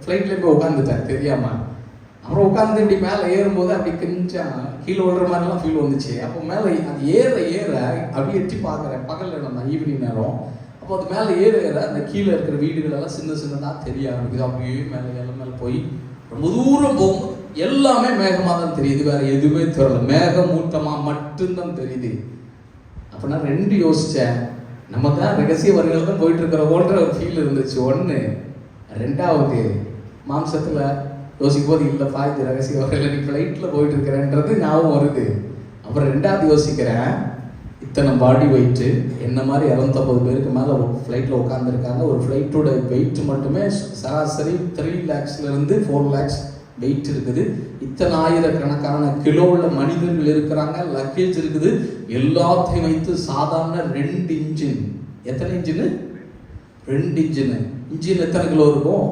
ஃப்ளைட்ல போய் உட்காந்துட்டேன் தெரியாமல். அப்புறம் உட்காந்து இப்படி மேலே ஏறும்போது அப்படி கொஞ்சம் கீழே விழுற மாதிரிலாம் ஃபீல் வந்துச்சு. அப்போ மேலே அது ஏற அப்படியே எட்டி பார்க்குறேன். பகலில் நம்ம ஈவினிங் நேரம். அப்போ அது மேலே ஏற அந்த கீழே இருக்கிற வீடுகளெல்லாம் சின்னதாக தெரிய ஆரம்பிக்குது. அப்படியே மேலே போய் ரொம்ப தூரம் போகும்போது எல்லாமே மேகமாக தான் தெரியுது, வேற எதுவுமே தெரியல, மேகமூட்டமாக மட்டும்தான் தெரியுது. அப்போ நான் 2 யோசித்தேன், நம்ம தான் ரகசிய வரிகள் தான் போயிட்டு இருக்கிறோன்ற ஒரு ஃபீல் இருந்துச்சு. 1. 2வது மாம்சத்தில் யோசிக்கும் போது இல்லைப்பா இது ரகசிய வரிகள், நீ ஃப்ளைட்டில் போயிட்டு இருக்கிறேன்றது ஞாபகம் வருது. அப்புறம் 2வது யோசிக்கிறேன், இத்தனை பாடி வெயிட்டு என்ன மாதிரி 250 பேருக்கு மேலே ஃப்ளைட்டில் உட்காந்துருக்காங்க. ஒரு ஃப்ளைட்டோட வெயிட் மட்டுமே சராசரி 3 lakhsலேருந்து 4 lakhs வெயிட் இருக்குது. இத்தனை ஆயிரக்கணக்கான கிலோ உள்ள மனிதர்கள் இருக்கிறாங்க, லக்கேஜ் இருக்குது. எல்லாத்தையும் வைத்து சாதாரண 2 இன்ஜின், எத்தனை இன்ஜின்? 2 இன்ஜின் எத்தனை கிலோ இருக்கும்?